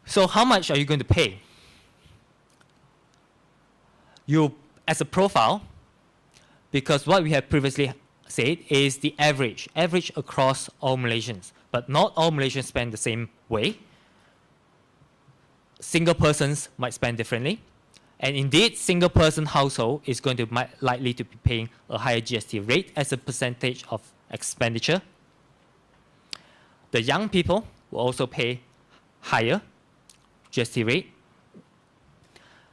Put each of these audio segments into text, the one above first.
So how much are you going to pay? You, as a profile, because what we have previously said is the average across all Malaysians, but not all Malaysians spend the same way. Single persons might spend differently. And indeed, single person household is going to likely to be paying a higher GST rate as a percentage of expenditure. The young people will also pay higher GST rate.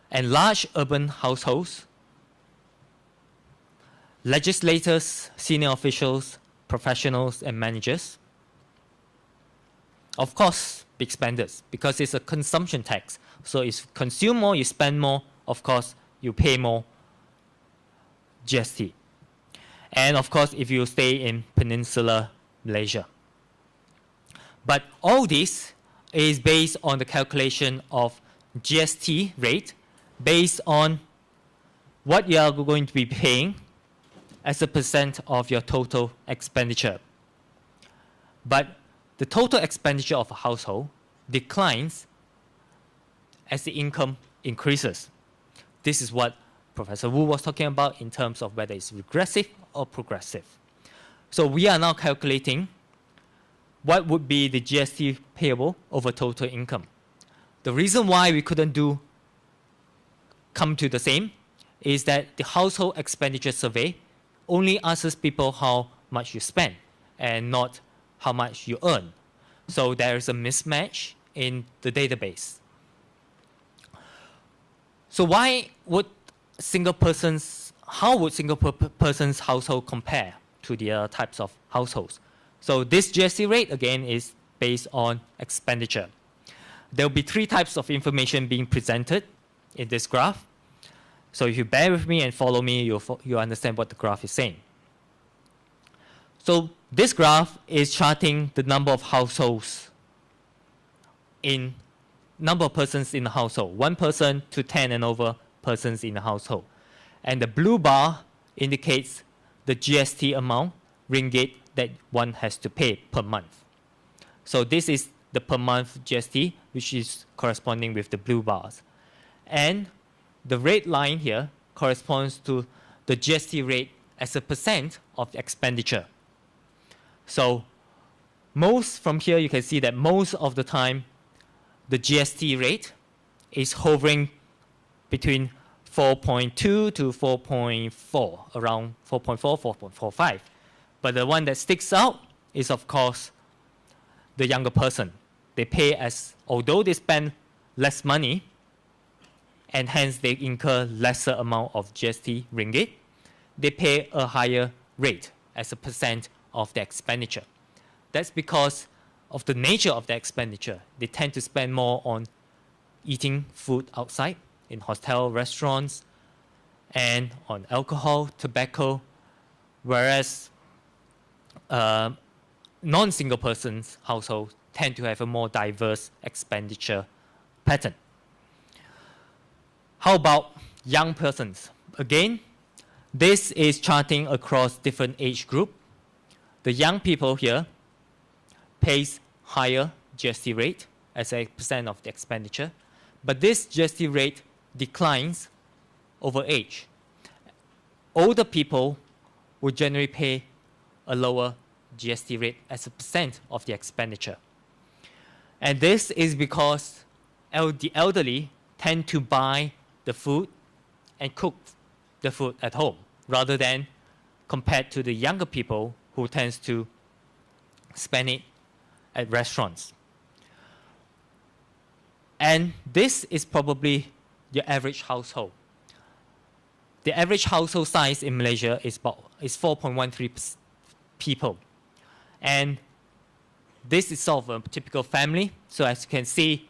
And large urban households, legislators, senior officials, professionals, and managers, of course, big spenders, because it's a consumption tax. So if you consume more, you spend more, of course, you pay more GST. And of course, if you stay in Peninsular Malaysia. But all this is based on the calculation of GST rate based on what you are going to be paying as a percent of your total expenditure. But the total expenditure of a household declines as the income increases. This is what Professor Wu was talking about in terms of whether it's regressive or progressive. So we are now calculating what would be the GST payable over total income. The reason why we couldn't come to the same is that the household expenditure survey only asks people how much you spend and not how much you earn. So there is a mismatch in the database. So how would single person's household compare to the other types of households? So this GST rate, again, is based on expenditure. There will be three types of information being presented in this graph. So if you bear with me and follow me, you'll understand what the graph is saying. So this graph is charting the number of households number of persons in the household, 1 person to 10 and over persons in the household. And the blue bar indicates the GST amount, ringgit, that one has to pay per month. So this is the per month GST, which is corresponding with the blue bars. And the red line here corresponds to the GST rate as a percent of the expenditure. So from here you can see that most of the time the GST rate is hovering between 4.2 to 4.4, around 4.4, 4.45. But the one that sticks out is, of course, the younger person. They pay although they spend less money, and hence they incur lesser amount of GST ringgit, they pay a higher rate as a percent of their expenditure. That's because of the nature of the expenditure. They tend to spend more on eating food outside, in hotel, restaurants, and on alcohol, tobacco, whereas non-single persons households tend to have a more diverse expenditure pattern. How about young persons? Again, this is charting across different age group. The young people here pays higher GST rate as a percent of the expenditure, but this GST rate declines over age. Older people would generally pay a lower GST rate as a percent of the expenditure. And this is because the elderly tend to buy the food and cook the food at home, rather than compared to the younger people who tends to spend it at restaurants. And this is probably your average household. The average household size in Malaysia is 4.13 people. And this is sort of a typical family. So as you can see,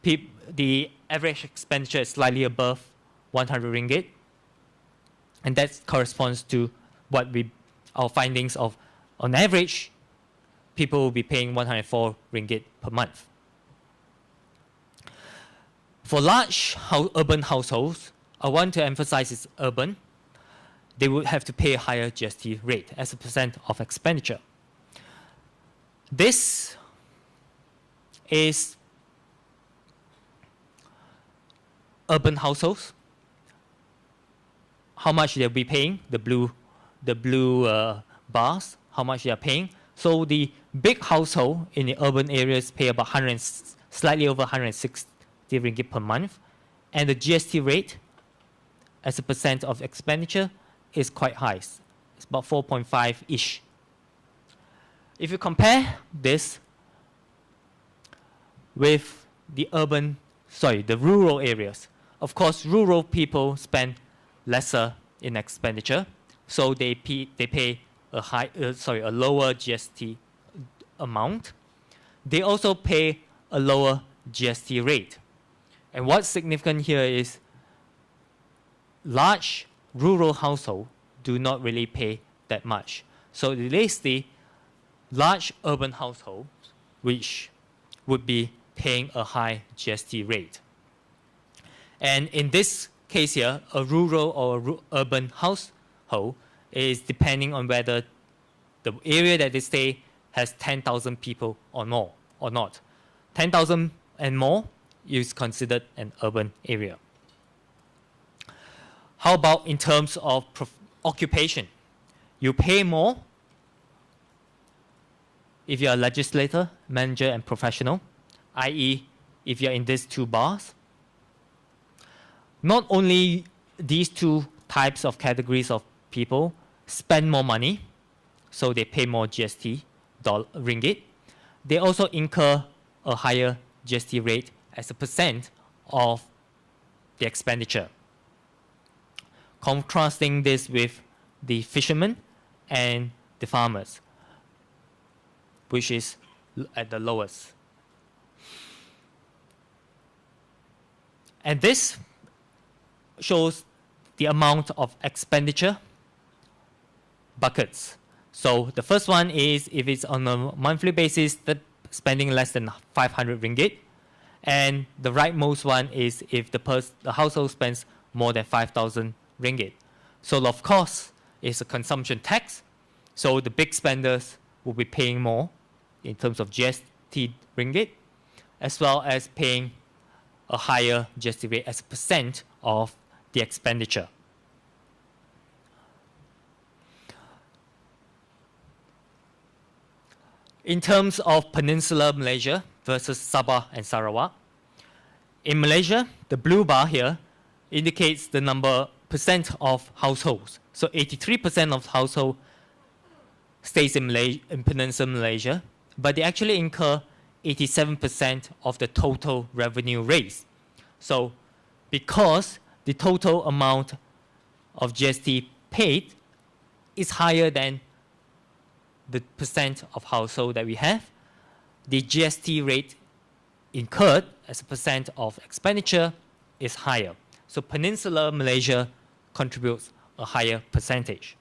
the average expenditure is slightly above 100 ringgit. And that corresponds to what our findings of, on average, people will be paying 104 ringgit per month. For large urban households, I want to emphasize it's urban, they would have to pay a higher GST rate as a percent of expenditure. This is urban households, how much they'll be paying, the blue bars, how much they are paying. So the big household in the urban areas pay about slightly over 160 ringgit per month, and the GST rate as a percent of expenditure is quite high. It's about 4.5-ish. If you compare this with the rural areas, of course, rural people spend lesser in expenditure, so they pay a lower GST amount. They also pay a lower GST rate. And what's significant here is large rural households do not really pay that much. So it is the large urban households which would be paying a high GST rate. And in this case here, a rural or urban household is depending on whether the area that they stay has 10,000 people or more or not. 10,000 and more is considered an urban area. How about in terms of occupation? You pay more if you're a legislator, manager, and professional, i.e. if you're in these two bars. Not only these two types of categories of people spend more money, so they pay more GST ringgit, they also incur a higher GST rate as a percent of the expenditure. Contrasting this with the fishermen and the farmers, which is at the lowest. And this shows the amount of expenditure buckets. So the first one is if it's on a monthly basis, the spending less than 500 ringgit. And the rightmost one is if the household spends more than 5,000 ringgit. So of course, it's a consumption tax. So the big spenders will be paying more in terms of GST ringgit, as well as paying a higher GST rate as a percent of the expenditure. In terms of Peninsular Malaysia versus Sabah and Sarawak, in Malaysia, the blue bar here indicates the percent of households. So 83% of households stays in Peninsular Malaysia, but they actually incur 87% of the total revenue raised. So because the total amount of GST paid is higher than the percent of household that we have, the GST rate incurred as a percent of expenditure is higher. So Peninsular Malaysia contributes a higher percentage.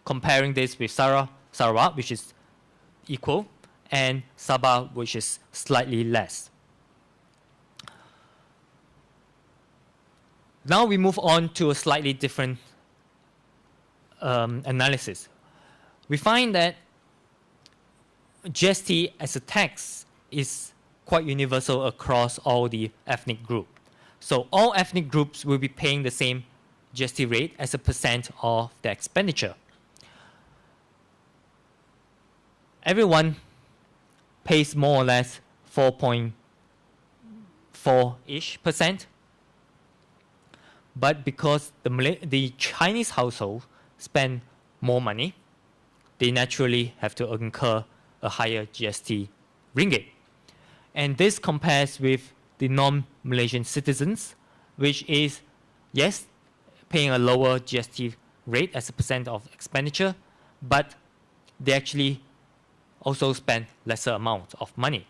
Comparing this with Sarawak, which is equal, and Sabah, which is slightly less. Now we move on to a slightly different analysis. We find that GST as a tax is quite universal across all the ethnic groups. So all ethnic groups will be paying the same GST rate as a percent of their expenditure. Everyone pays more or less 4.4-ish%. But because the Chinese household spend more money, they naturally have to incur a higher GST ringgit. And this compares with the non-Malaysian citizens, which is, yes, paying a lower GST rate as a percent of expenditure, but they actually also spend lesser amount of money.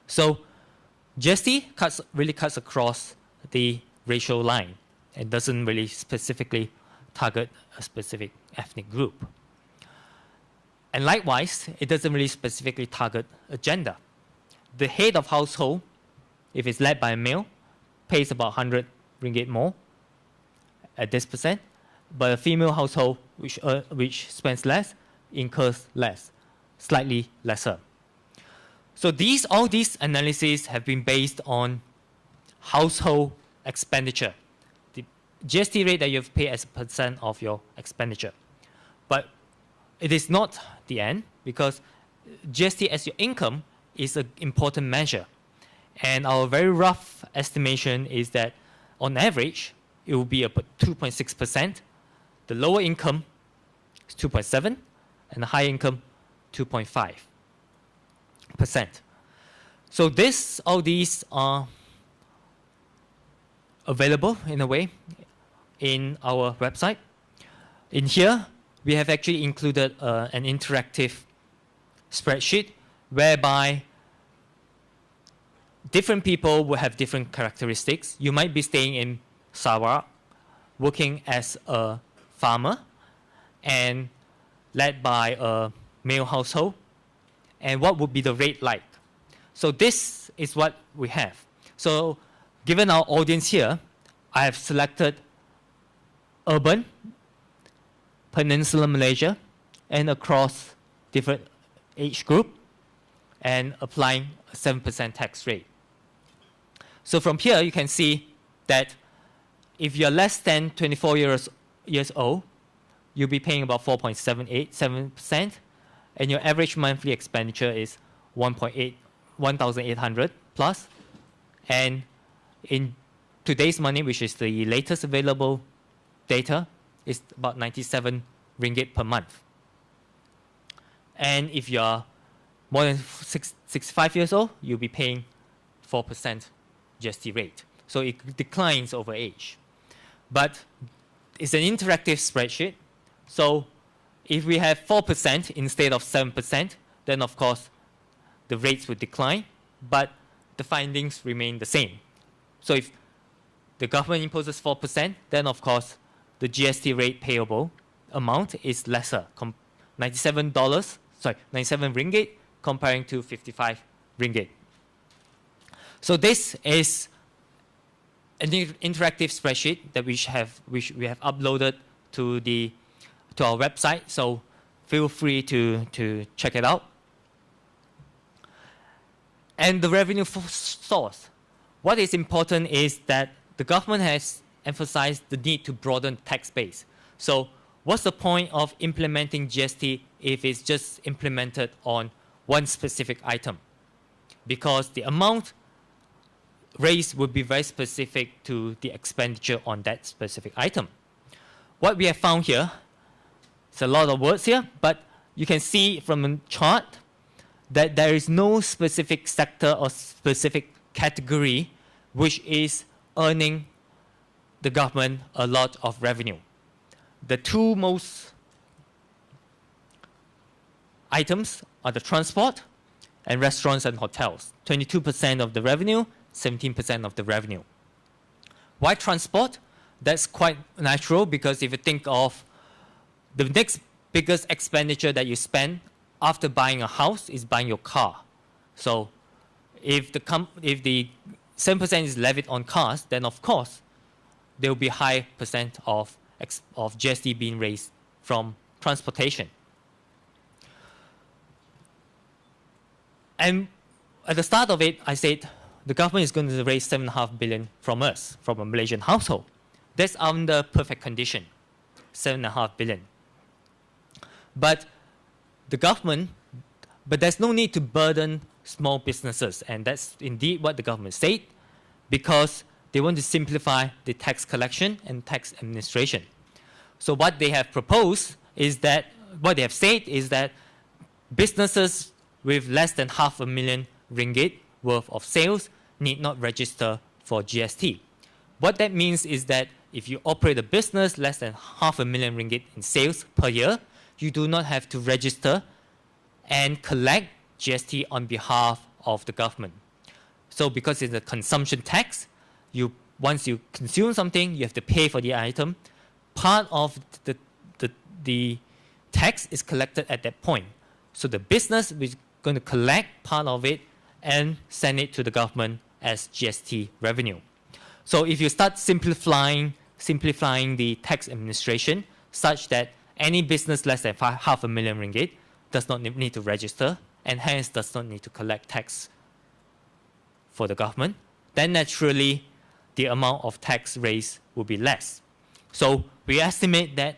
So GST really cuts across the racial line and doesn't really specifically target a specific ethnic group. And likewise, it doesn't really specifically target a gender. The head of household, if it's led by a male, pays about 100 ringgit more at this percent, but a female household which spends less incurs less, slightly lesser. So all these analyses have been based on household expenditure, the GST rate that you have paid as a percent of your expenditure. But it is not the end, because GST as your income is an important measure. And our very rough estimation is that on average, it will be about 2.6%. The lower income is 2.7%, and the high income 2.5%. So all these are available in a way in our website. In here, we have actually included an interactive spreadsheet whereby different people will have different characteristics. You might be staying in Sarawak, working as a farmer, and led by a male household. And what would be the rate like? So this is what we have. So given our audience here, I have selected urban, Peninsular Malaysia, and across different age group, and applying a 7% tax rate. So from here, you can see that if you're less than 24 years old, you'll be paying about 4.7%, and your average monthly expenditure is 1,800 plus. And in today's money, which is the latest available data, is about 97 ringgit per month. And if you're more than 65 years old, you'll be paying 4% GST rate. So it declines over age. But it's an interactive spreadsheet. So if we have 4% instead of 7%, then of course the rates would decline, but the findings remain the same. So if the government imposes 4%, then of course the GST rate payable amount is lesser, $97 ringgit comparing to 55 ringgit. So this is an interactive spreadsheet that we have uploaded to our website. So feel free to check it out. And the revenue source. What is important is that the government has emphasized the need to broaden tax base. So what's the point of implementing GST if it's just implemented on one specific item? Because the amount raised would be very specific to the expenditure on that specific item. What we have found here, it's a lot of words here, but you can see from the chart that there is no specific sector or specific category which is earning the government a lot of revenue. The two most items are the transport and restaurants and hotels. 22% of the revenue, 17% of the revenue. Why transport? That's quite natural, because if you think of the next biggest expenditure that you spend after buying a house is buying your car. So if the 7% is levied on cars, then of course there will be high percent of GST being raised from transportation. And at the start of it, I said the government is going to raise 7.5 billion from us, from a Malaysian household. That's under perfect condition, 7.5 billion. But there's no need to burden small businesses, and that's indeed what the government said, because they want to simplify the tax collection and tax administration. So what they have proposed is that, what they have said is that businesses with less than $500,000 ringgit worth of sales need not register for GST. What that means is that if you operate a business less than $500,000 ringgit in sales per year, you do not have to register and collect GST on behalf of the government. So because it's a consumption tax, once you consume something, you have to pay for the item. Part of the tax is collected at that point. So the business is going to collect part of it and send it to the government as GST revenue. So if you start simplifying the tax administration such that any business less than $500,000 ringgit does not need to register and hence does not need to collect tax for the government, then naturally the amount of tax raised will be less. So we estimate that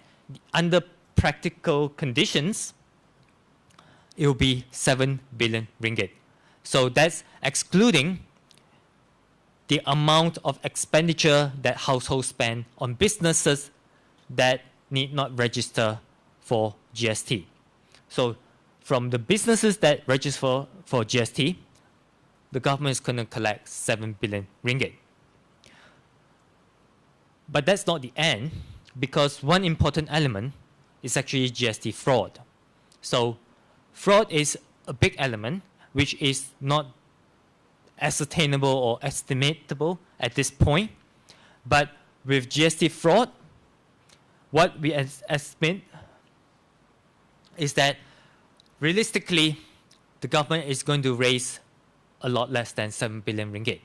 under practical conditions, it will be 7 billion ringgit. So that's excluding the amount of expenditure that households spend on businesses that need not register for GST. So from the businesses that register for GST, the government is going to collect 7 billion ringgit. But that's not the end, because one important element is actually GST fraud. So fraud is a big element which is not ascertainable or estimatable at this point. But with GST fraud, what we estimate is that realistically, the government is going to raise a lot less than 7 billion ringgit.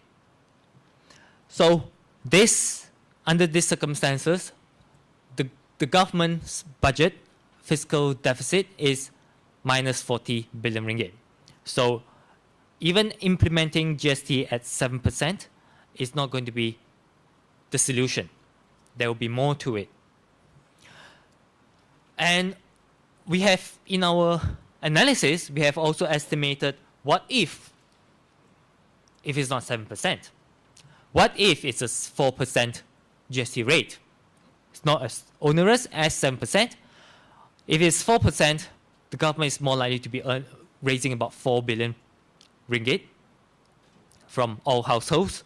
So under these circumstances, the government's budget fiscal deficit is minus 40 billion ringgit. So even implementing GST at 7% is not going to be the solution. There will be more to it. And we have, in our analysis, we have also estimated what if it's not 7%? What if it's a 4% GST rate? It's not as onerous as 7%. If it's 4%, the government is more likely to be raising about 4 billion ringgit from all households.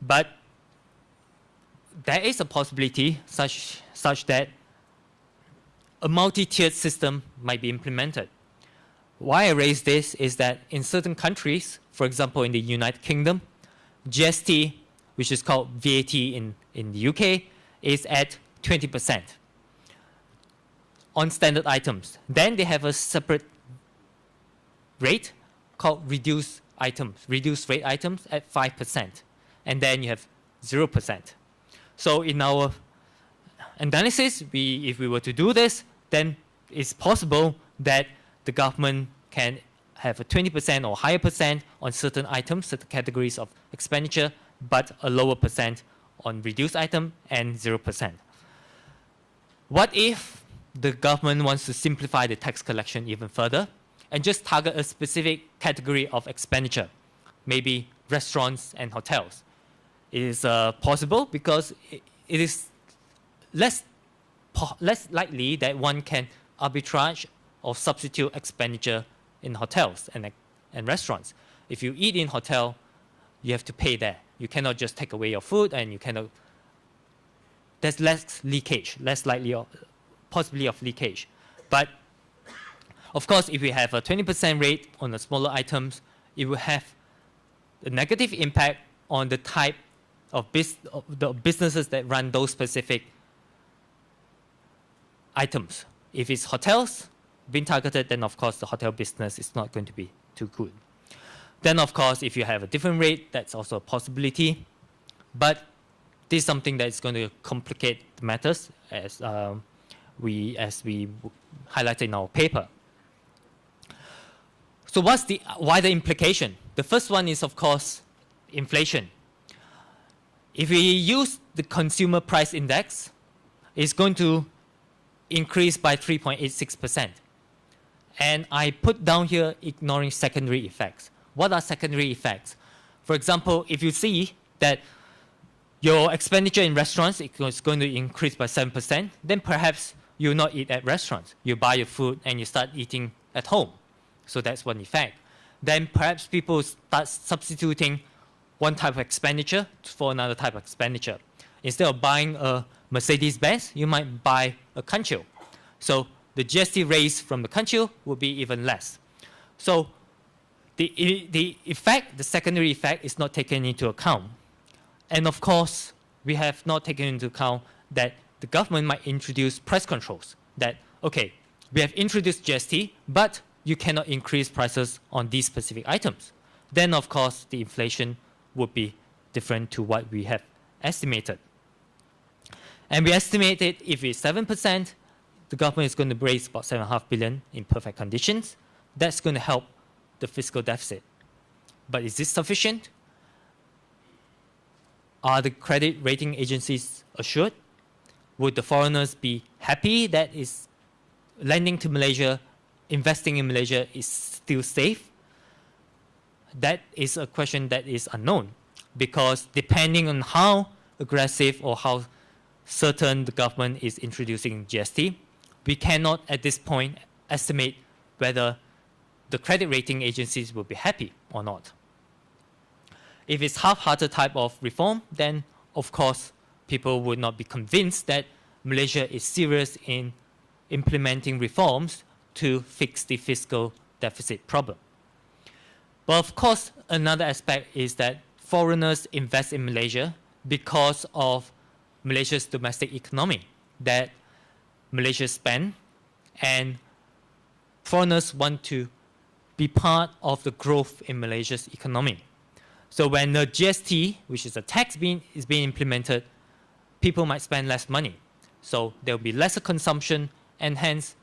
But there is a possibility such that a multi-tiered system might be implemented. Why I raise this is that in certain countries, for example in the United Kingdom, GST, which is called VAT in the UK, is at 20% on standard items. Then they have a separate rate called reduced rate items at 5%. And then you have 0%. So in our analysis, if we were to do this, then it's possible that the government can have a 20% or higher percent on certain items, certain categories of expenditure, but a lower percent on reduced item and 0%. What if the government wants to simplify the tax collection even further and just target a specific category of expenditure, maybe restaurants and hotels? It is possible because it is less likely that one can arbitrage or substitute expenditure in hotels and restaurants. If you eat in hotel, you have to pay there. You cannot just take away your food, and you cannot. There's less leakage, less likely possibility of leakage. But of course, if we have a 20% rate on the smaller items, it will have a negative impact on the type of the businesses that run those specific items. If it's hotels being targeted, then of course the hotel business is not going to be too good. Then of course, if you have a different rate, that's also a possibility. But this is something that is going to complicate the matters as we highlighted in our paper. So what's the wider implication? The first one is, of course, inflation. If we use the consumer price index, it's going to increase by 3.86%. And I put down here ignoring secondary effects. What are secondary effects? For example, if you see that your expenditure in restaurants is going to increase by 7%, then perhaps you will not eat at restaurants. You buy your food and you start eating at home. So that's one effect. Then perhaps people start substituting one type of expenditure for another type of expenditure. Instead of buying a Mercedes-Benz, you might buy a Kanchil. So the GST raise from the Kanchil will be even less. So the effect, the secondary effect, is not taken into account. And of course, we have not taken into account that the government might introduce price controls. That, okay, we have introduced GST, but you cannot increase prices on these specific items. Then, of course, the inflation would be different to what we have estimated. And we estimated if it's 7%, the government is going to raise about 7.5 billion in perfect conditions. That's going to help the fiscal deficit. But is this sufficient? Are the credit rating agencies assured? Would the foreigners be happy that is lending to Malaysia, investing in Malaysia is still safe? That is a question that is unknown, because depending on how aggressive or how certain the government is introducing GST, we cannot at this point estimate whether the credit rating agencies will be happy or not. If it's half-hearted type of reform, then of course people would not be convinced that Malaysia is serious in implementing reforms to fix the fiscal deficit problem. But of course, another aspect is that foreigners invest in Malaysia because of Malaysia's domestic economy, that Malaysia spend, and foreigners want to be part of the growth in Malaysia's economy. So when the GST, which is a tax is being implemented, people might spend less money. So there will be lesser consumption, and hence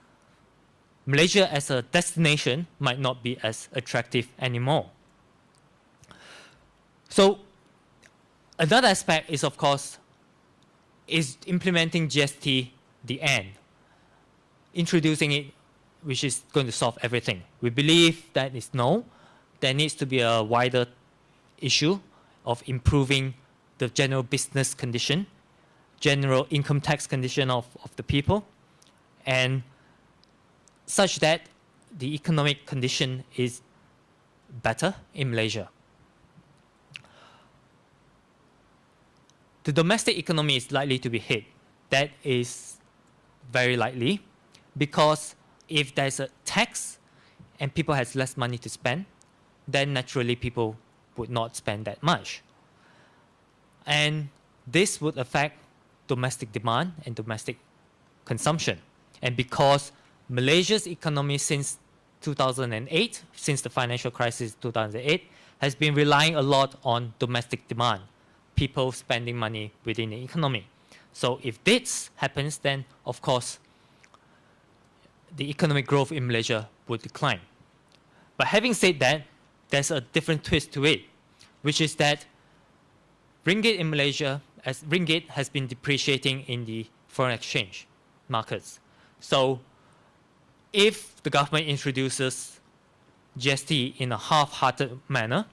Malaysia as a destination might not be as attractive anymore. So another aspect is, of course, is implementing GST the end? Introducing it, which is going to solve everything? We believe that is no. There needs to be a wider issue of improving the general business condition, general income tax condition of the people, and such that the economic condition is better in Malaysia. The domestic economy is likely to be hit. That is very likely, because if there's a tax and people has less money to spend, then naturally people would not spend that much. And this would affect domestic demand and domestic consumption. And because Malaysia's economy since 2008, since the financial crisis 2008, has been relying a lot on domestic demand, people spending money within the economy. So if this happens, then of course the economic growth in Malaysia would decline. But having said that, there's a different twist to it, which is that ringgit in Malaysia, as ringgit has been depreciating in the foreign exchange markets. So if the government introduces GST in a half-hearted manner,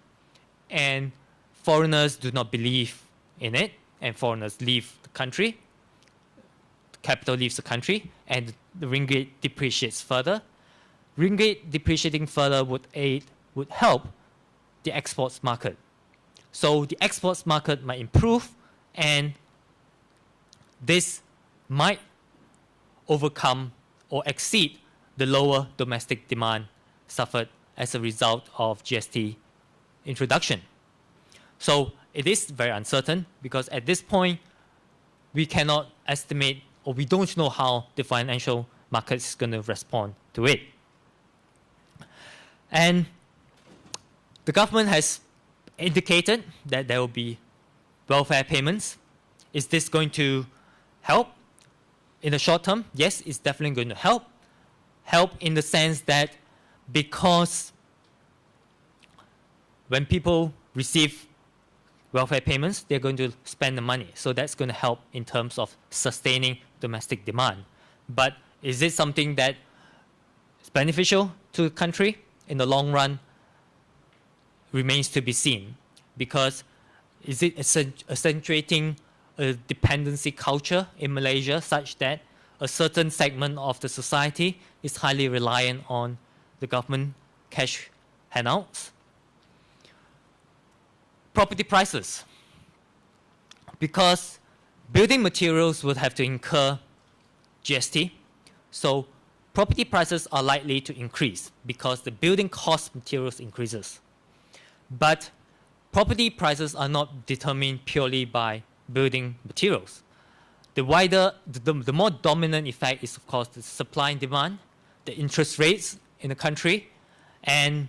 and foreigners do not believe in it, and foreigners leave the country, the capital leaves the country, and the ringgit depreciates further, ringgit depreciating further would help the exports market. So the exports market might improve, and this might overcome or exceed the lower domestic demand suffered as a result of GST introduction. So it is very uncertain, because at this point we cannot estimate, or we don't know how the financial market is going to respond to it. And the government has indicated that there will be welfare payments. Is this going to help in the short term? Yes, it's definitely going to help. Help in the sense that because when people receive welfare payments, they're going to spend the money. So that's going to help in terms of sustaining domestic demand. But is it something that is beneficial to the country in the long run? Remains to be seen, because is it accentuating a dependency culture in Malaysia such that a certain segment of the society is highly reliant on the government cash handouts? Property prices. Because building materials would have to incur GST, so property prices are likely to increase because the building cost materials increases. But property prices are not determined purely by building materials. The more dominant effect is, of course, the supply and demand, the interest rates in the country, and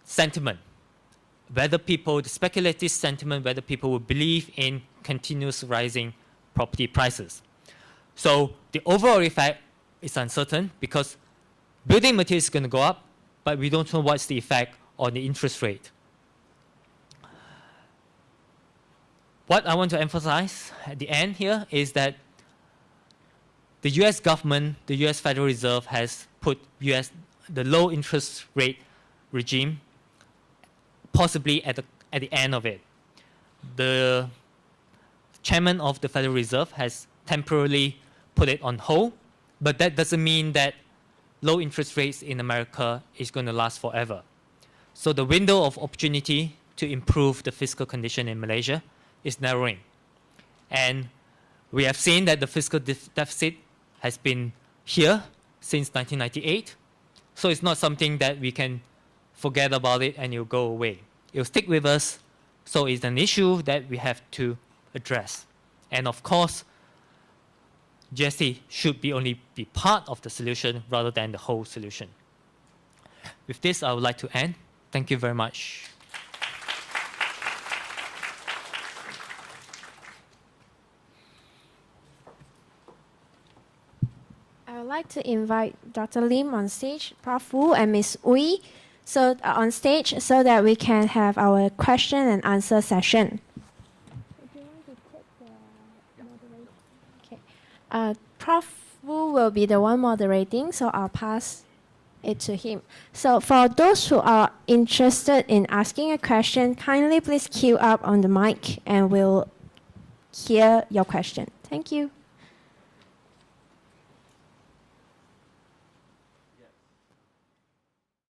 sentiment. Whether people, the speculative sentiment, whether people will believe in continuous rising property prices. So the overall effect is uncertain, because building materials is going to go up, but we don't know what's the effect on the interest rate. What I want to emphasize at the end here is that the US government, the US Federal Reserve, has put the low interest rate regime possibly at the end of it. The chairman of the Federal Reserve has temporarily put it on hold, but that doesn't mean that low interest rates in America is going to last forever. So the window of opportunity to improve the fiscal condition in Malaysia is narrowing. And we have seen that the fiscal deficit has been here since 1998. So it's not something that we can forget about it and it'll go away. It'll stick with us. So it's an issue that we have to address. And of course, GST should only be part of the solution rather than the whole solution. With this, I would like to end. Thank you very much. I would like to invite Dr. Lim on stage, Prof. Wu and Ms. Ui, on stage so that we can have our question and answer session. Okay. Prof. Wu will be the one moderating, so I'll pass it to him. So for those who are interested in asking a question, kindly please queue up on the mic and we'll hear your question. Thank you.